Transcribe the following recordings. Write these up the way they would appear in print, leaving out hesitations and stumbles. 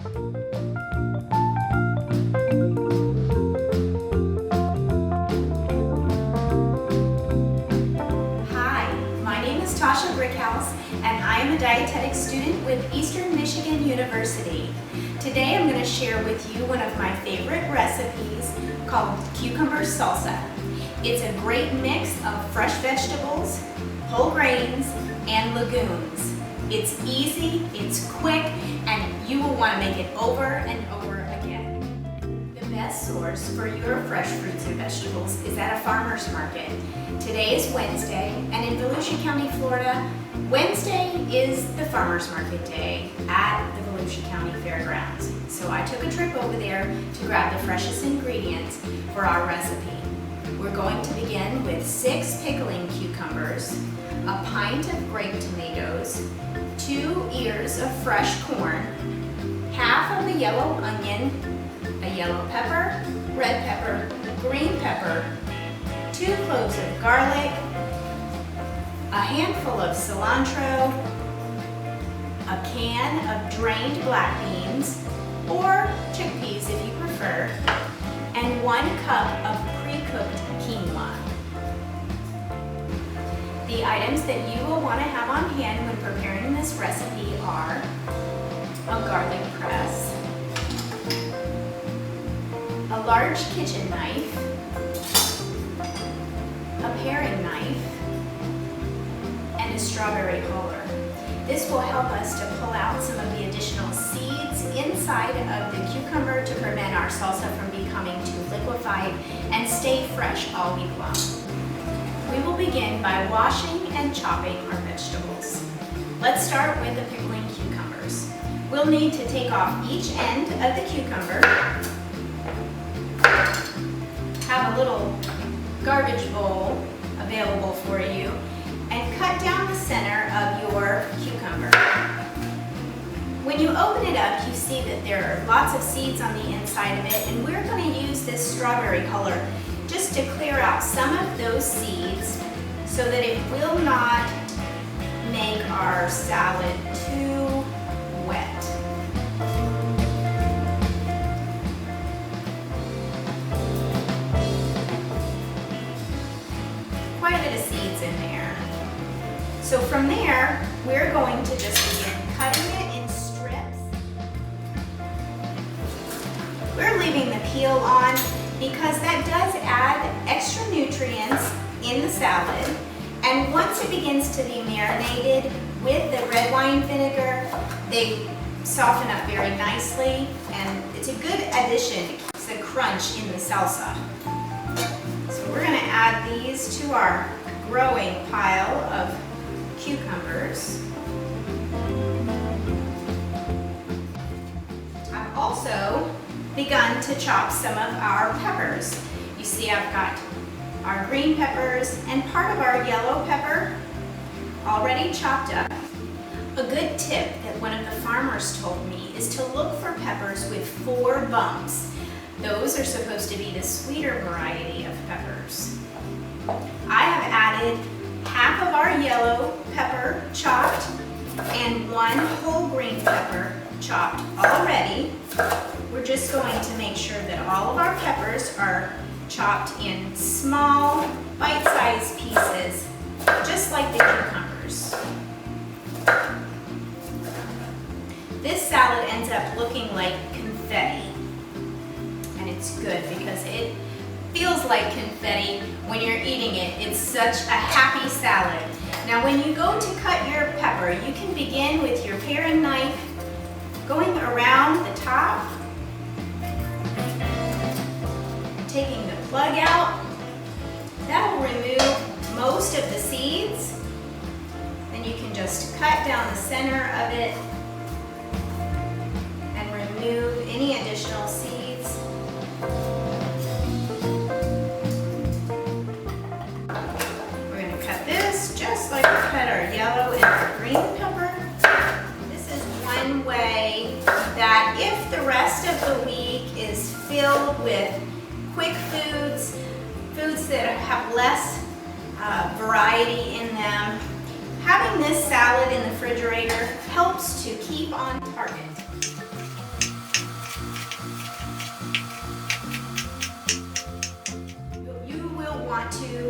And I am a dietetics student with Eastern Michigan University. Today I'm going to share with you one of my favorite recipes called cucumber salsa. It's a great mix of fresh vegetables, whole grains, and legumes. It's easy, it's quick, and you will want to make it over and over again. The best source for your fresh fruits and vegetables is at a farmer's market. Today is Wednesday, and in Volusia County, Florida, Wednesday is the farmer's market day at the Volusia County Fairgrounds. So I took a trip over there to grab the freshest ingredients for our recipe. We're going to begin with 6 pickling cucumbers, a pint of grape tomatoes, 2 ears of fresh corn, half of a yellow onion, a yellow pepper, red pepper, green pepper, 2 cloves of garlic, a handful of cilantro, a can of drained black beans, or chickpeas if you prefer, and 1 cup of pre-cooked quinoa. The items that you will want to have on hand when preparing this recipe are a garlic press, a large kitchen knife, a paring knife, and a strawberry huller. This will help us to pull out some of the additional seeds inside of the cucumber to prevent our salsa from becoming too liquefied and stay fresh all week long. We will begin by washing and chopping our vegetables. Let's start with the pickling cucumbers. We'll need to take off each end of the cucumber, have a little garbage bowl available for you, and cut down the center of your cucumber. When you open it up, you see that there are lots of seeds on the inside of it, and we're going to use this strawberry huller just to clear out some of those seeds so that it will not make our salad too wet. Quite a bit of seeds in there. So from there, we're going to just begin cutting it in strips. We're leaving the peel on because that does add extra nutrients in the salad. And once it begins to be marinated with the red wine vinegar, they soften up very nicely, and it's a good addition. It keeps the crunch in the salsa. So we're going to add these to our growing pile of cucumbers. I've also begun to chop some of our peppers. You see I've got our green peppers and part of our yellow pepper already chopped up. A good tip that one of the farmers told me is to look for peppers with 4 bumps. Those are supposed to be the sweeter variety of peppers. I have added half of our yellow pepper chopped and 1 whole green pepper chopped already. We're just going to make sure that all of our peppers are chopped in small, bite-sized pieces, just like the cucumbers. This salad ends up looking like confetti, and it's good because it feels like confetti when you're eating it. It's such a happy salad. Now when you go to cut your pepper, you can begin with your paring knife going around the top, taking the plug out. That will remove most of the seeds. Then you can just cut down the center of it and remove any additional seeds. We're going to cut this just like we cut our yellow and our green pepper. This is one way that if the rest of the week is filled with quick foods, foods that have less variety in them, having this salad in the refrigerator helps to keep on target.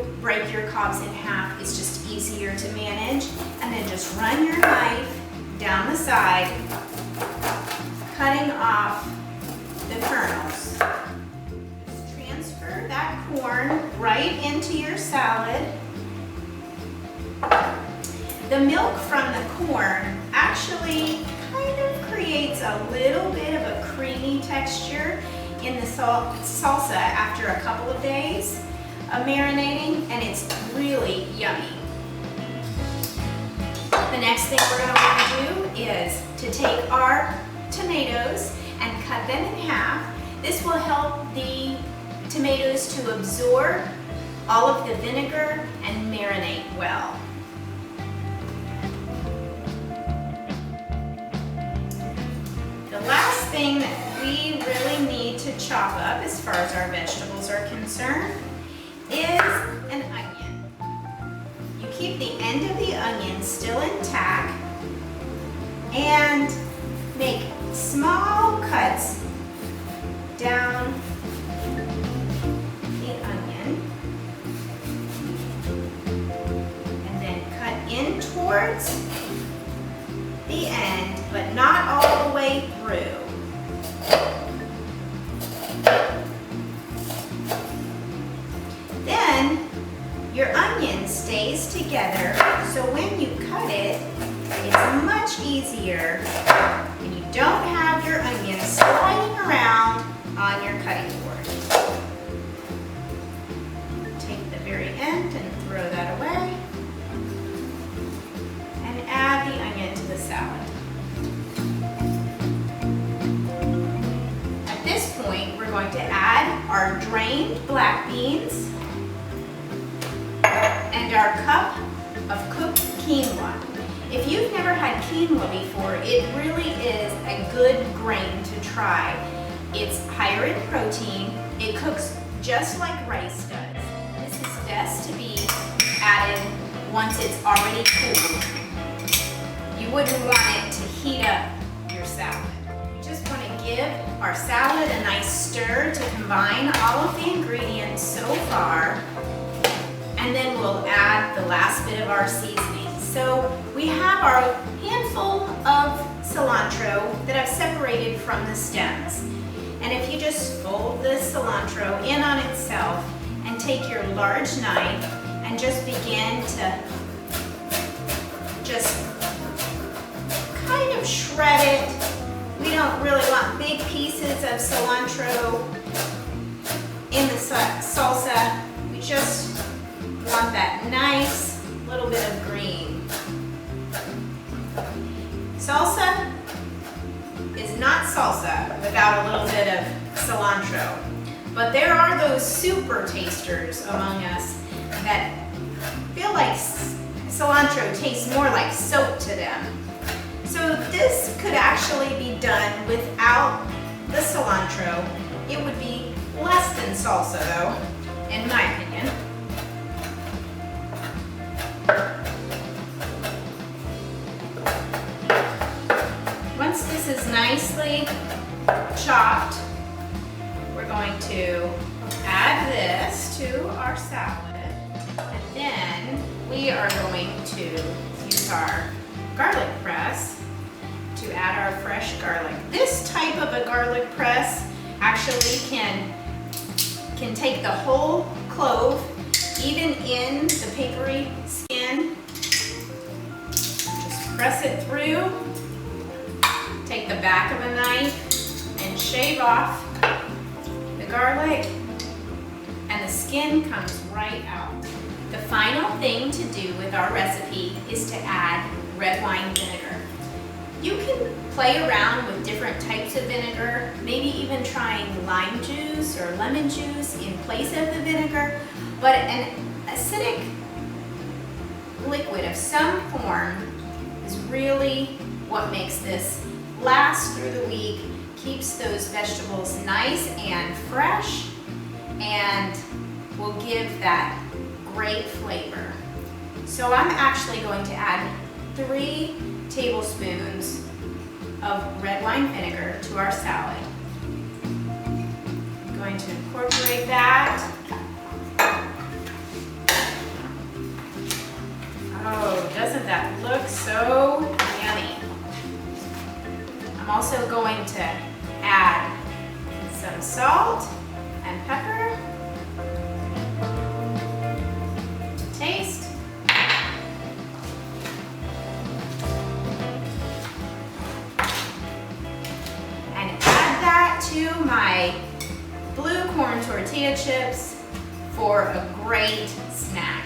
you break your cobs in half, it's just easier to manage. And then just run your knife down the side, cutting off the kernels. Just transfer that corn right into your salad. The milk from the corn actually kind of creates a little bit of a creamy texture in the salsa after a couple of days of marinating, and it's really yummy. The next thing we're going to want to do is to take our tomatoes and cut them in half. This will help the tomatoes to absorb all of the vinegar and marinate well. The last thing that we really need to chop up as far as our vegetables are concerned is an onion. You keep the end of the onion still intact and make small cuts down the onion and then cut in towards the end, but not all the way through. Then your onion stays together, so when you cut it, it's much easier and you don't have your onion sliding around on your cutting board. Take the very end and throw that away and add the onion to the salad. At this point, we're going to add our drained black beans and our cup of cooked quinoa. If you've never had quinoa before, it really is a good grain to try. It's higher in protein. It cooks just like rice does. This is best to be added once it's already cooled. You wouldn't want it to heat up your salad. You just want to give our salad a nice stir to combine all of the ingredients so far. And then we'll add the last bit of our seasoning. So we have our handful of cilantro that I've separated from the stems. And if you just fold the cilantro in on itself and take your large knife and just begin to just kind of shred it. We don't really want big pieces of cilantro in the salsa. We just want that nice little bit of green. Salsa is not salsa without a little bit of cilantro. But there are those super tasters among us that feel like cilantro tastes more like soap to them. So this could actually be done without the cilantro. It would be less than salsa though, in my opinion. Once this is nicely chopped, we're going to add this to our salad, and then we are going to use our garlic press to add our fresh garlic. This type of a garlic press actually can take the whole clove, even in the papery skin. Just press it through. Take the back of a knife and shave off the garlic, and the skin comes right out. The final thing to do with our recipe is to add red wine vinegar. You can play around with different types of vinegar, maybe even trying lime juice or lemon juice in place of the vinegar, but an acidic liquid of some form is really what makes this last through the week, keeps those vegetables nice and fresh, and will give that great flavor. So I'm actually going to add 3 tablespoons of red wine vinegar to our salad. I'm going to incorporate that. Oh, doesn't that look so yummy? I'm also going to add some salt and pepper to taste. And add that to my blue corn tortilla chips for a great snack.